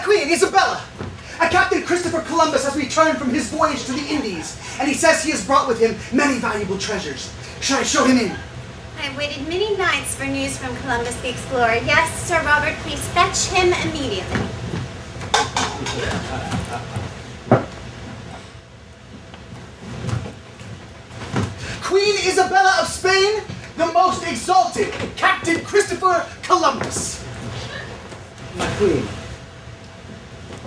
Queen, Isabella! Captain Christopher Columbus has returned from his voyage to the Indies, and he says he has brought with him many valuable treasures. Should I show him in? I've waited many nights for news from Columbus the Explorer. Yes, Sir Robert, please fetch him immediately. Queen Isabella of Spain, the most exalted Captain Christopher Columbus. My queen.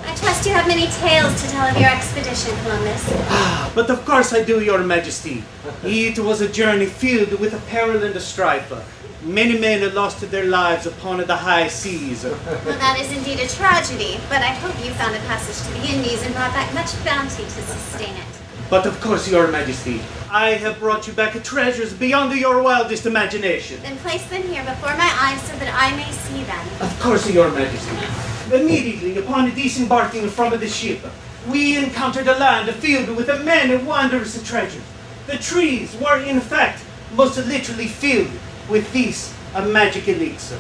I trust you have many tales to tell of your expedition, Columbus. But of course I do, your majesty. It was a journey filled with peril and strife. Many men lost their lives upon the high seas. Well, that is indeed a tragedy, but I hope you found a passage to the Indies and brought back much bounty to sustain it. But of course, your majesty, I have brought you back treasures beyond your wildest imagination. Then place them here before my eyes so that I may see them. Of course, your majesty. Immediately upon disembarking from the ship, we encountered a land filled with many wondrous treasures. The trees were in fact most literally filled with this magic elixir.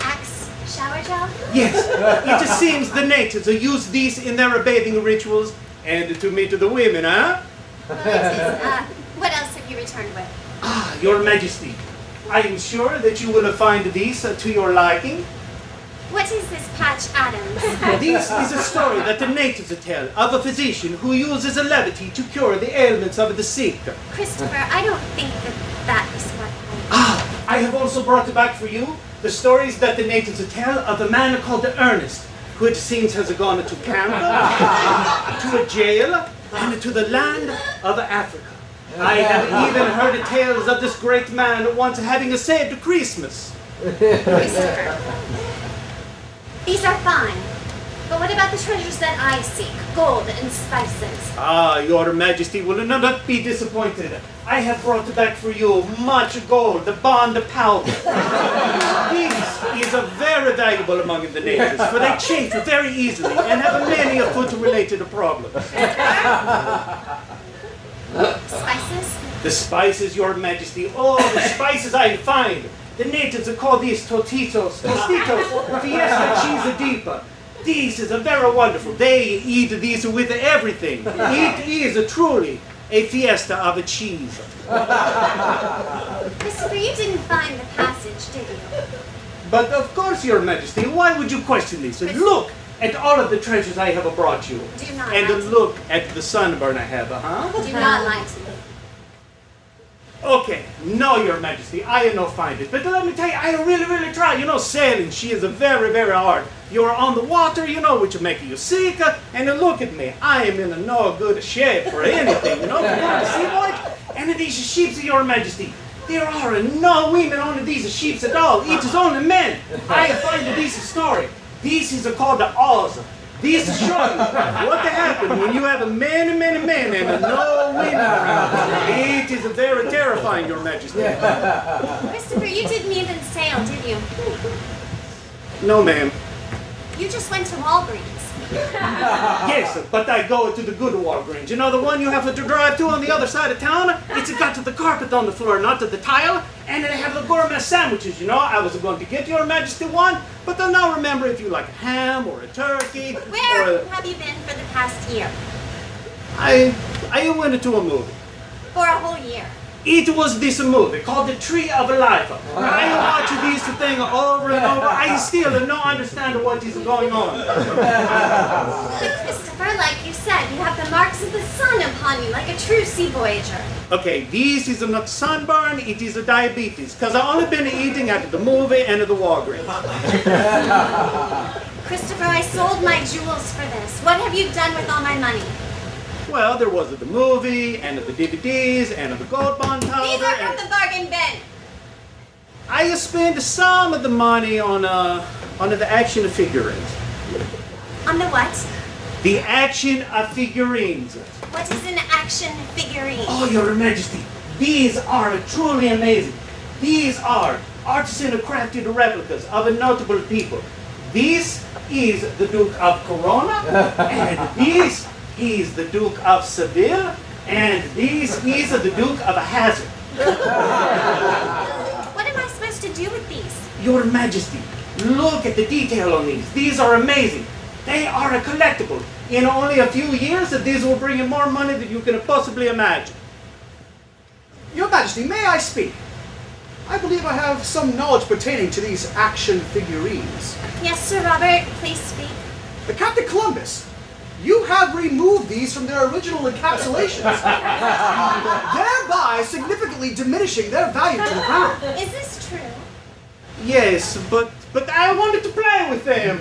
Axe shower gel? Yes, it seems the natives use these in their bathing rituals and to meet the women, huh? Well, it is. What else have you returned with? Ah, your majesty, I am sure that you will find these to your liking. What is this Patch Adams? This is a story that the natives tell of a physician who uses a levity to cure the ailments of the sick. Christopher, I don't think that is what I have also brought back for you the stories that the natives tell of a man called Ernest, who it seems has gone to Canada, to a jail, and to the land of Africa. I have even heard tales of this great man once having saved Christmas. Christopher. These are fine. But what about the treasures that I seek? Gold and spices. Ah, your majesty will not be disappointed. I have brought back for you much gold, the bond powder. This is very valuable among the natives, for they chafe very easily and have many foot-related problems. Spices? The spices, your majesty, all the spices I find. The natives call these tostitos, fiesta cheese dipa. This is a very wonderful. They eat these with everything. It is truly a fiesta of cheese. Christopher, you didn't find the passage, did you? But of course, your majesty, why would you question this? Look at all of the treasures I have brought you. Do not And lie to look at the sunburn I have, huh? me. Do not lie to me. Okay, no, your majesty, I no find it. But let me tell you, I really try. You know, sailing, she is very hard. You're on the water, you know, which make you sick. And look at me, I am in no good shape for anything, you know, to go on the sea voyage. And these ships, your majesty, there are no women on these ships at all. It is only men. I find this story. This is called the Oz. This shows you what happens when you have many men and no women around. It is very terrifying, your majesty. Christopher, you didn't even sail, did you? No, ma'am. You just went to Walgreens. Yes, but I go to the good Walgreens. You know, the one you have to drive to on the other side of town? It's got the carpet on the floor, not the tile. And they have the gourmet sandwiches, you know. I was going to get your majesty one, but then now remember if you like a ham or a turkey. Where have you been for the past year? I went to a movie. For a whole year. It was this movie called The Tree of Life. I watch this thing over and over. I still don't understand what is going on. But Christopher, like you said, you have the marks of the sun upon you, like a true sea voyager. Okay, this is not sunburn, it is a diabetes. Because I've only been eating at the movie and at the Walgreens. Christopher, I sold my jewels for this. What have you done with all my money? Well, there was the movie, and the DVDs, and the gold bond powder. These are from the bargain bin. I spent some of the money on the action figurines. On the what? The action figurines. What is an action figurine? Oh, your majesty, these are truly amazing. These are artisan crafted replicas of notable people. This is the Duke of Corona, and this is the Duke of Seville, and this is the Duke of Hazard. What am I supposed to do with these? Your Majesty, look at the detail on these. These are amazing. They are a collectible. In only a few years, these will bring in more money than you can possibly imagine. Your Majesty, may I speak? I believe I have some knowledge pertaining to these action figurines. Yes, Sir Robert, please speak. The Captain Columbus, you have removed these from their original encapsulations, thereby significantly diminishing their value to the crown. Is this true? Yes, but I wanted to play with them.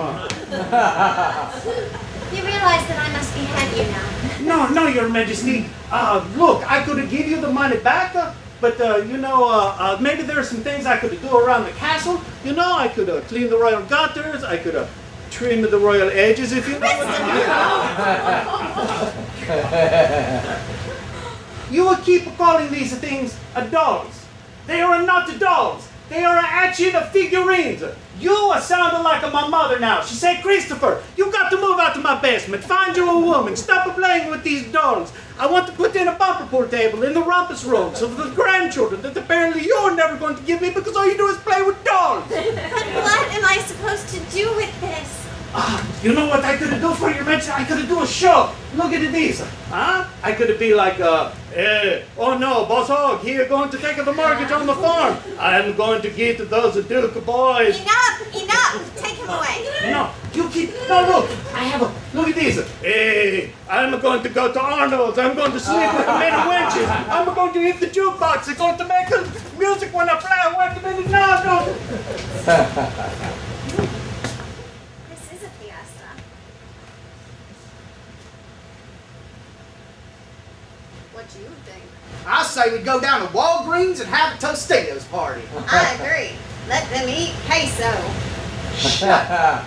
You realize that I must behead you now. No, Your Majesty. Look, I could have give you the money back, but maybe there are some things I could do around the castle. You know, I could clean the royal gutters. I could trim the royal edges, if you know what I mean. You will keep calling these things dolls. They are not dolls. They are actually the figurines. You are sounding like my mother now. She said, Christopher, you got to move out to my basement. Find you a woman. Stop playing with these dolls. I want to put in a bumper pool table in the rumpus room so for the grandchildren that apparently you're never going to give me because all you do is play with dolls. But what am I supposed to do with this? You know what I could do for your Majesty? I could do a show. Look at these. Huh? I could be like, oh no, Boss Hog, he is going to take the mortgage on the farm. I'm going to get those Duke boys. Enough! Take him away. No, look, look at these. Hey, I'm going to go to Arnold's. I'm going to sleep with the men and wenches. I'm going to hit the jukebox. It's going to make music when I play. Wait a minute, no. This is a fiesta. What do you think? I say we go down to Walgreens and have a Tostitos party. I agree. Let them eat queso. Shut up.